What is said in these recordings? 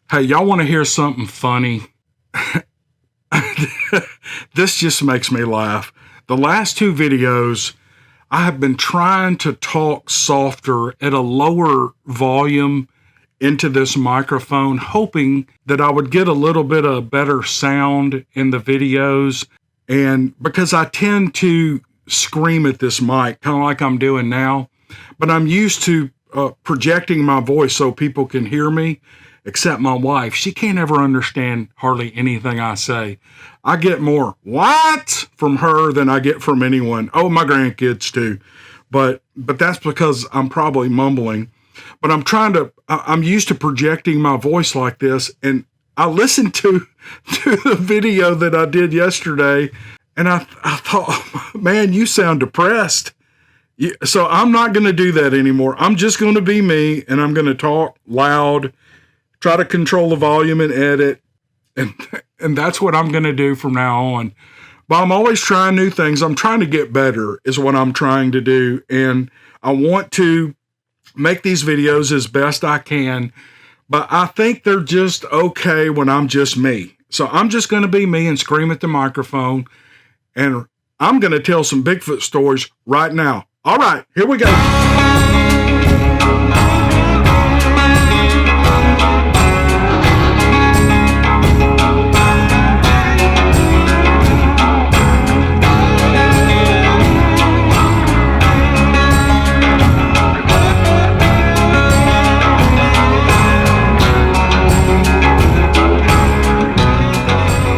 Hey, y'all want to hear something funny? This just makes me laugh. The last two videos, I have been trying to talk softer at a lower volume into this microphone, hoping that I would get a little bit of better sound in the videos. And because I tend to scream at this mic, kind of like I'm doing now, but I'm used to projecting my voice so people can hear me, except my wife. She can't ever understand hardly anything I say. I get more "what" from her than I get from anyone. Oh, my grandkids too. But that's because I'm probably mumbling. But I'm used to projecting my voice like this. And I listened to the video that I did yesterday, and I thought, man, you sound depressed. So I'm not going to do that anymore. I'm just going to be me, and I'm going to talk loud, try to control the volume and edit. And that's what I'm going to do from now on. But I'm always trying new things. I'm trying to get better is what I'm trying to do. And I want to make these videos as best I can. But I think they're just okay when I'm just me. So I'm just going to be me and scream at the microphone. And I'm going to tell some Bigfoot stories right now. All right, here we go.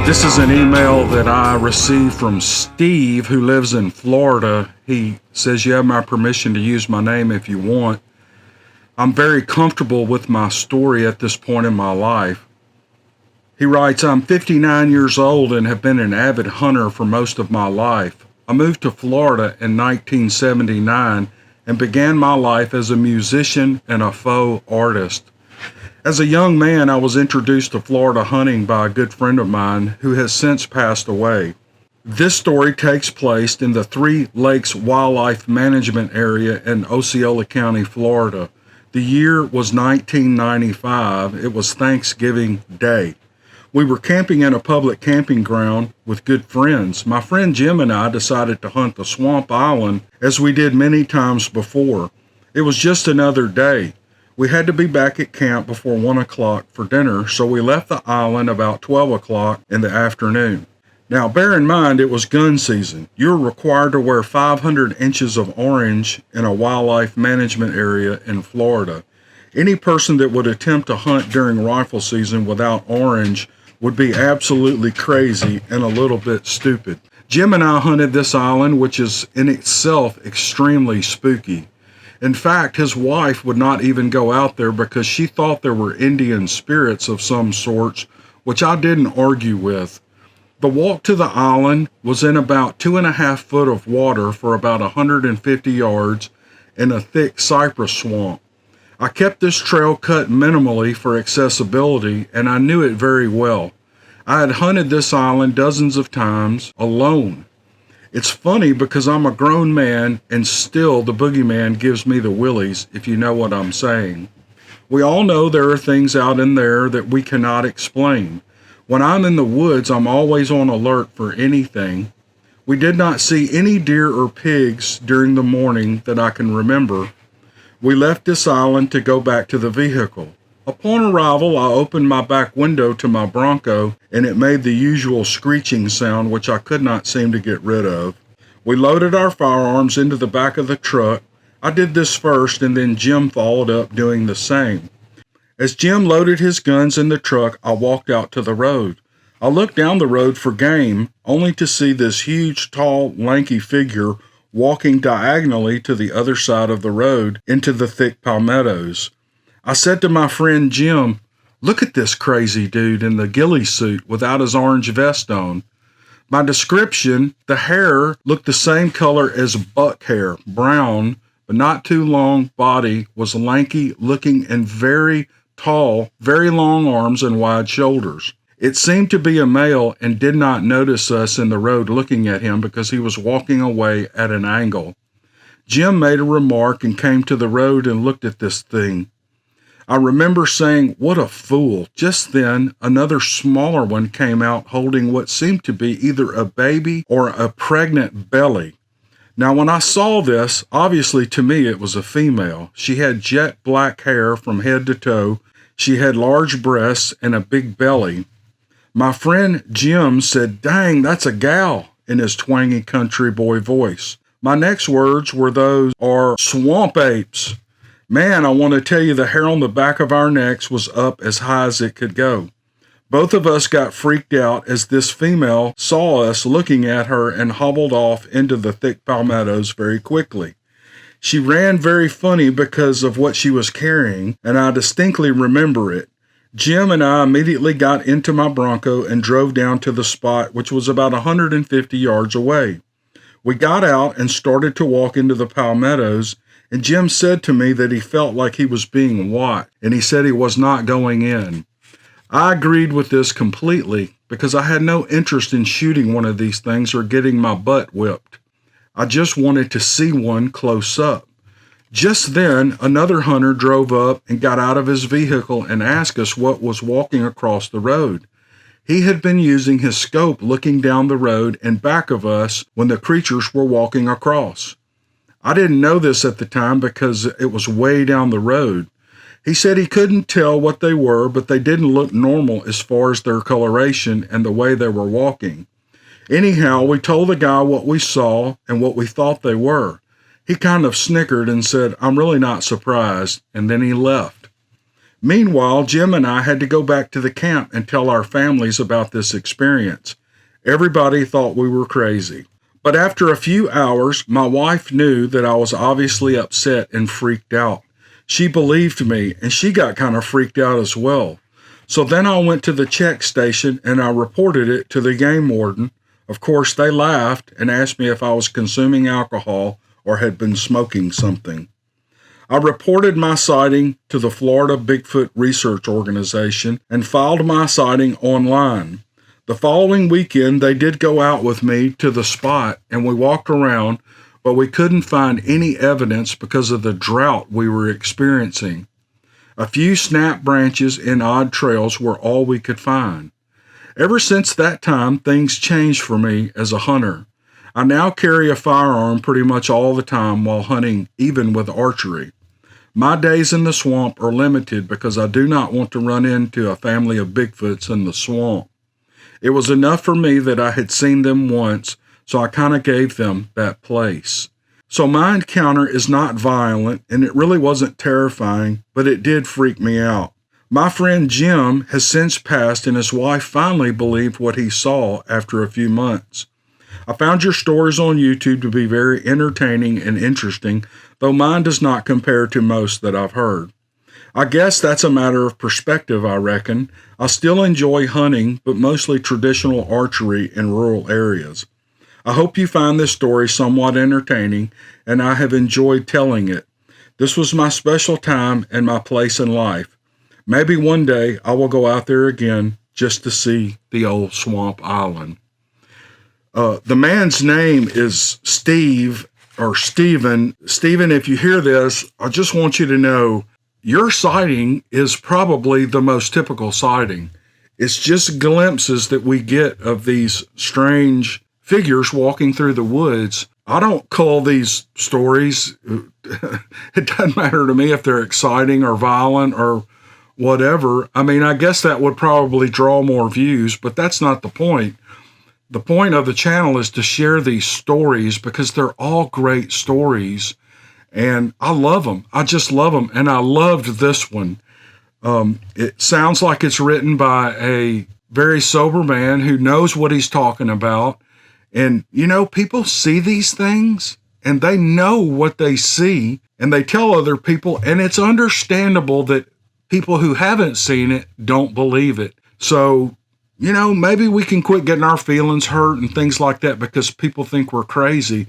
This is an email that I received from Steve, who lives in Florida. He says, you have my permission to use my name if you want. I'm very comfortable with my story at this point in my life. He writes, I'm 59 years old and have been an avid hunter for most of my life. I moved to Florida in 1979 and began my life as a musician and a faux artist. As a young man, I was introduced to Florida hunting by a good friend of mine who has since passed away. This story takes place in the Three Lakes Wildlife Management Area in Osceola County, Florida. The year was 1995. It was Thanksgiving Day. We were camping in a public camping ground with good friends. My friend Jim and I decided to hunt the Swamp Island as we did many times before. It was just another day. We had to be back at camp before 1 o'clock for dinner, so we left the island about 12 o'clock in the afternoon. Now, bear in mind, it was gun season. You're required to wear 500 inches of orange in a wildlife management area in Florida. Any person that would attempt to hunt during rifle season without orange would be absolutely crazy and a little bit stupid. Jim and I hunted this island, which is in itself extremely spooky. In fact, his wife would not even go out there because she thought there were Indian spirits of some sorts, which I didn't argue with. The walk to the island was in about 2.5 feet of water for about 150 yards in a thick cypress swamp. I kept this trail cut minimally for accessibility, and I knew it very well. I had hunted this island dozens of times alone. It's funny because I'm a grown man and still the boogeyman gives me the willies, if you know what I'm saying. We all know there are things out in there that we cannot explain. When I'm in the woods, I'm always on alert for anything. We did not see any deer or pigs during the morning that I can remember. We left this island to go back to the vehicle. Upon arrival, I opened my back window to my Bronco, and it made the usual screeching sound, which I could not seem to get rid of. We loaded our firearms into the back of the truck. I did this first, and then Jim followed up doing the same. As Jim loaded his guns in the truck, I walked out to the road. I looked down the road for game, only to see this huge, tall, lanky figure walking diagonally to the other side of the road into the thick palmettos. I said to my friend Jim, look at this crazy dude in the ghillie suit without his orange vest on. By description, the hair looked the same color as buck hair, brown, but not too long. Body was lanky looking and very tall, very long arms and wide shoulders. It seemed to be a male and did not notice us in the road looking at him because he was walking away at an angle. Jim made a remark and came to the road and looked at this thing. I remember saying, "What a fool." Just then, another smaller one came out holding what seemed to be either a baby or a pregnant belly. Now, when I saw this, obviously to me it was a female. She had jet black hair from head to toe. She had large breasts and a big belly. My friend Jim said, "Dang, that's a gal," in his twangy country boy voice. My next words were those are swamp apes. Man, I want to tell you the hair on the back of our necks was up as high as it could go. Both of us got freaked out as this female saw us looking at her and hobbled off into the thick palmettos very quickly. She ran very funny because of what she was carrying, and I distinctly remember it. Jim and I immediately got into my Bronco and drove down to the spot, which was about 150 yards away. We got out and started to walk into the palmettos, and Jim said to me that he felt like he was being watched, and he said he was not going in. I agreed with this completely because I had no interest in shooting one of these things or getting my butt whipped. I just wanted to see one close up. Just then, another hunter drove up and got out of his vehicle and asked us what was walking across the road. He had been using his scope looking down the road and back of us when the creatures were walking across. I didn't know this at the time because it was way down the road. He said he couldn't tell what they were, but they didn't look normal as far as their coloration and the way they were walking. Anyhow, we told the guy what we saw and what we thought they were. He kind of snickered and said, "I'm really not surprised," and then he left. Meanwhile, Jim and I had to go back to the camp and tell our families about this experience. Everybody thought we were crazy. But after a few hours, my wife knew that I was obviously upset and freaked out. She believed me, and she got kind of freaked out as well. So then I went to the check station and I reported it to the game warden. Of course, they laughed and asked me if I was consuming alcohol or had been smoking something. I reported my sighting to the Florida Bigfoot Research Organization and filed my sighting online. The following weekend, they did go out with me to the spot and we walked around, but we couldn't find any evidence because of the drought we were experiencing. A few snap branches and odd trails were all we could find. Ever since that time, things changed for me as a hunter. I now carry a firearm pretty much all the time while hunting, even with archery. My days in the swamp are limited because I do not want to run into a family of Bigfoots in the swamp. It was enough for me that I had seen them once, so I kind of gave them that place. So my encounter is not violent, and it really wasn't terrifying, but it did freak me out. My friend Jim has since passed, and his wife finally believed what he saw after a few months. I found your stories on YouTube to be very entertaining and interesting, though mine does not compare to most that I've heard. I guess that's a matter of perspective, I reckon. I still enjoy hunting, but mostly traditional archery in rural areas. I hope you find this story somewhat entertaining, and I have enjoyed telling it. This was my special time and my place in life. Maybe one day I will go out there again just to see the old swamp island. The man's name is Steve or Steven. Steven, if you hear this, I just want you to know your sighting is probably the most typical sighting. It's just glimpses that we get of these strange figures walking through the woods. I don't call these stories, it doesn't matter to me if they're exciting or violent or whatever. I mean, I guess that would probably draw more views, but that's not the point. The point of the channel is to share these stories because they're all great stories, and I love them. I just love them, and I loved this one. It sounds like it's written by a very sober man who knows what he's talking about. And, you know, people see these things, and they know what they see, and they tell other people, and it's understandable that people who haven't seen it don't believe it. So, you know, maybe we can quit getting our feelings hurt and things like that because people think we're crazy.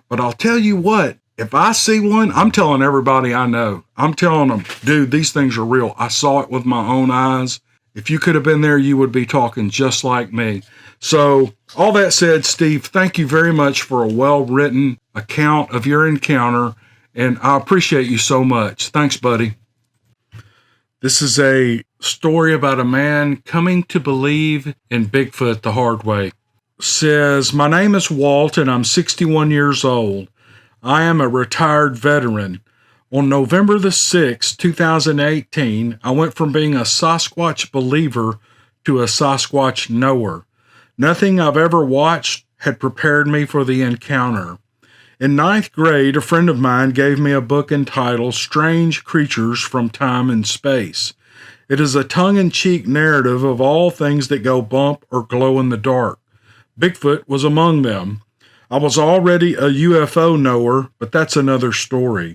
But I'll tell you what, if I see one, I'm telling everybody I know. I'm telling them, dude, these things are real. I saw it with my own eyes. If you could have been there, you would be talking just like me. So all that said, Steve, thank you very much for a well-written account of your encounter, and I appreciate you so much. Thanks, buddy. This is a story about a man coming to believe in Bigfoot the hard way. Says, my name is Walt and I'm 61 years old. I am a retired veteran. On November the 6th, 2018, I went from being a Sasquatch believer to a Sasquatch knower. Nothing I've ever watched had prepared me for the encounter. In ninth grade, a friend of mine gave me a book entitled Strange Creatures from Time and Space. It is a tongue-in-cheek narrative of all things that go bump or glow in the dark. Bigfoot was among them. I was already a UFO knower, but that's another story.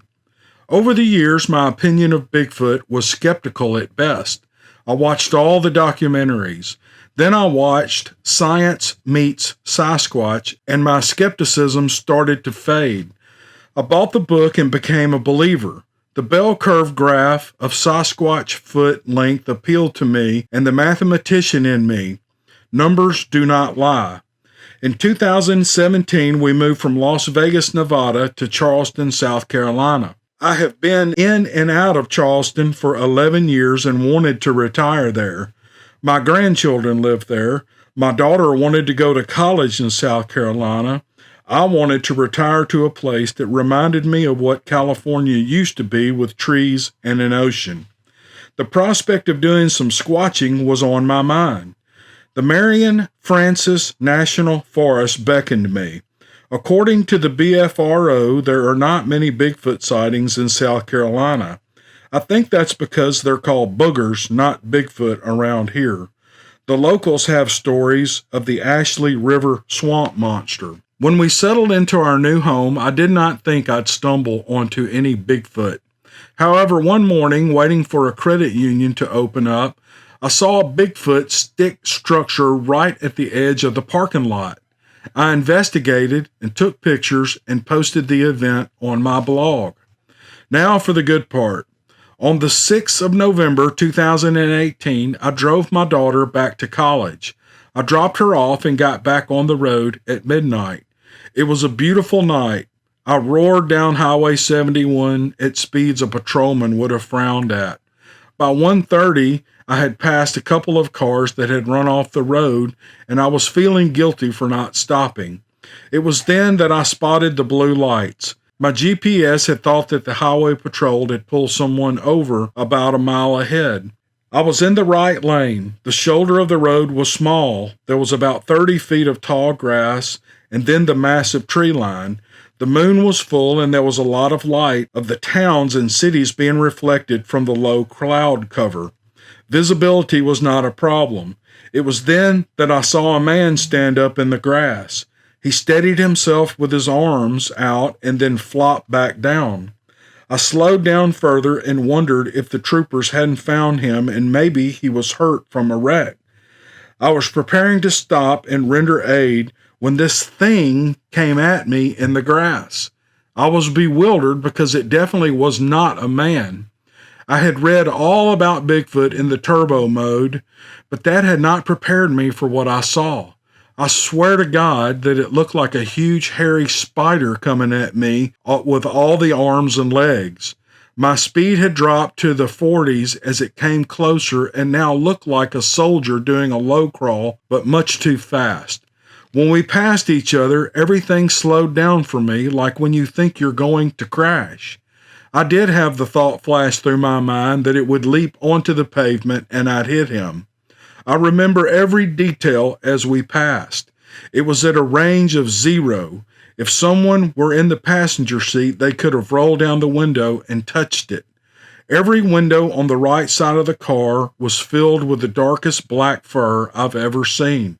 Over the years, my opinion of Bigfoot was skeptical at best. I watched all the documentaries. Then I watched Science Meets Sasquatch, and my skepticism started to fade. I bought the book and became a believer. The bell curve graph of Sasquatch foot length appealed to me and the mathematician in me. Numbers do not lie. In 2017, we moved from Las Vegas, Nevada to Charleston, South Carolina. I have been in and out of Charleston for 11 years and wanted to retire there. My grandchildren live there. My daughter wanted to go to college in South Carolina. I wanted to retire to a place that reminded me of what California used to be with trees and an ocean. The prospect of doing some squatching was on my mind. The Marion Francis National Forest beckoned me. According to the BFRO, there are not many Bigfoot sightings in South Carolina. I think that's because they're called boogers, not Bigfoot around here. The locals have stories of the Ashley River swamp monster. When we settled into our new home, I did not think I'd stumble onto any Bigfoot. However, one morning, waiting for a credit union to open up, I saw a Bigfoot stick structure right at the edge of the parking lot. I investigated and took pictures and posted the event on my blog. Now for the good part. On the 6th of November 2018, I drove my daughter back to college. I dropped her off and got back on the road at midnight. It was a beautiful night. I roared down Highway 71 at speeds a patrolman would have frowned at. By 1:30, I had passed a couple of cars that had run off the road, and I was feeling guilty for not stopping. It was then that I spotted the blue lights. My GPS had thought that the highway patrol had pulled someone over about a mile ahead. I was in the right lane. The shoulder of the road was small. There was about 30 feet of tall grass, and then the massive tree line. The moon was full, and there was a lot of light of the towns and cities being reflected from the low cloud cover. Visibility was not a problem. It was then that I saw a man stand up in the grass. He steadied himself with his arms out and then flopped back down. I slowed down further and wondered if the troopers hadn't found him and maybe he was hurt from a wreck. I was preparing to stop and render aid when this thing came at me in the grass. I was bewildered because it definitely was not a man. I had read all about Bigfoot in the turbo mode, but that had not prepared me for what I saw. I swear to God that it looked like a huge hairy spider coming at me with all the arms and legs. My speed had dropped to the 40s as it came closer and now looked like a soldier doing a low crawl, but much too fast. When we passed each other, everything slowed down for me, like when you think you're going to crash. I did have the thought flash through my mind that it would leap onto the pavement and I'd hit him. I remember every detail as we passed. It was at a range of 0. If someone were in the passenger seat, they could have rolled down the window and touched it. Every window on the right side of the car was filled with the darkest black fur I've ever seen.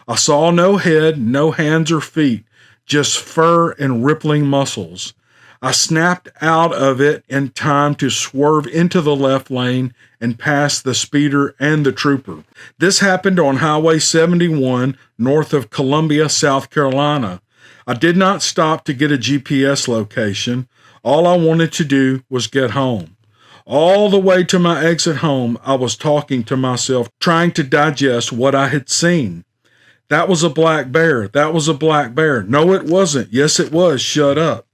I saw no head, no hands or feet, just fur and rippling muscles. I snapped out of it in time to swerve into the left lane and pass the speeder and the trooper. This happened on Highway 71 north of Columbia, South Carolina. I did not stop to get a GPS location. All I wanted to do was get home. All the way to my exit home, I was talking to myself, trying to digest what I had seen. That was a black bear. That was a black bear. No, it wasn't. Yes, it was. Shut up.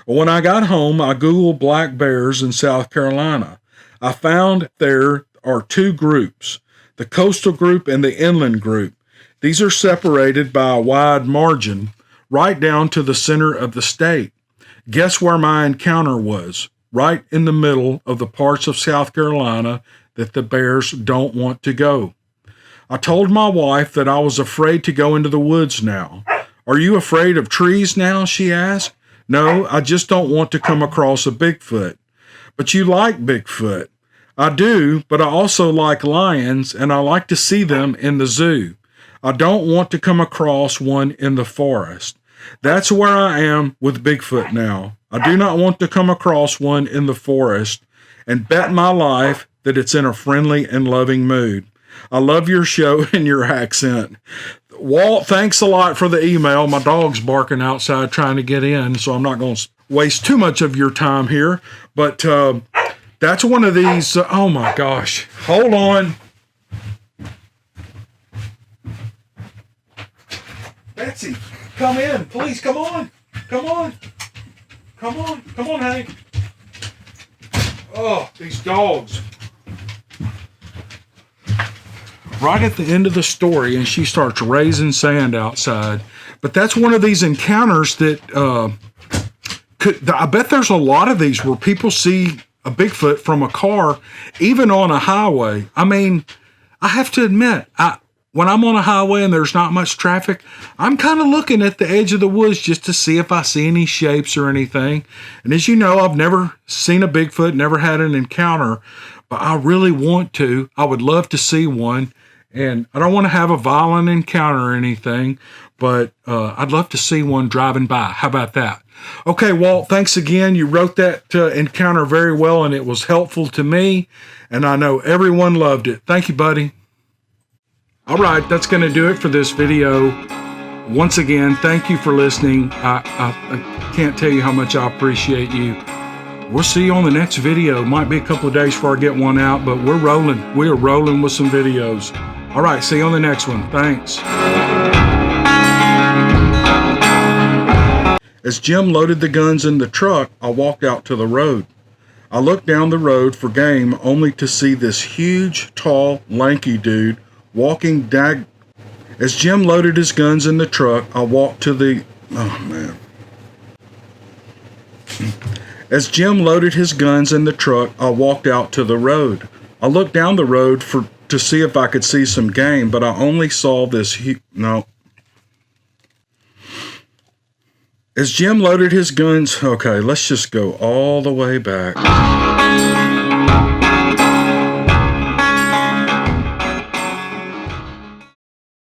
When I got home, I Googled black bears in South Carolina. I found there are two groups, the coastal group and the inland group. These are separated by a wide margin, right down to the center of the state. Guess where my encounter was? Right in the middle of the parts of South Carolina that the bears don't want to go. I told my wife that I was afraid to go into the woods now. Are you afraid of trees now? She asked. No, I just don't want to come across a Bigfoot. But you like Bigfoot. I do, but I also like lions, and I like to see them in the zoo. I don't want to come across one in the forest. That's where I am with Bigfoot now. I do not want to come across one in the forest, and bet my life that it's in a friendly and loving mood. I love your show and your accent. Walt, thanks a lot for the email. My dog's barking outside trying to get in, so I'm not going to waste too much of your time here. But that's one of these. Oh my gosh. Hold on. Betsy, come in. Please, come on. Come on. Come on. Come on, honey. Oh, these dogs. Right at the end of the story, and she starts raising sand outside. But that's one of these encounters that I bet there's a lot of these where people see a Bigfoot from a car, even on a highway. I mean, I have to admit, when I'm on a highway and there's not much traffic, I'm kind of looking at the edge of the woods just to see if I see any shapes or anything. And as you know, I've never seen a Bigfoot, never had an encounter, but I really want to. I would love to see one. And I don't want to have a violent encounter or anything, but I'd love to see one driving by. How about that? Okay, Walt, thanks again. You wrote that encounter very well, and it was helpful to me, and I know everyone loved it. Thank you, buddy. All right, that's going to do it for this video. Once again, thank you for listening. I can't tell you how much I appreciate you. We'll see you on the next video. Might be a couple of days before I get one out, but we're rolling. We are rolling with some videos. All right, see you on the next one. Thanks. As Jim loaded the guns in the truck, I walked out to the road. I looked down the road for game only to see this huge, tall, lanky dude walking As Jim loaded his guns in the truck, I walked to the... Oh, man. As Jim loaded his guns in the truck, I walked out to the road. I looked down the road to see if I could see some game, but I only saw this... No. As Jim loaded his guns... Okay, let's just go all the way back.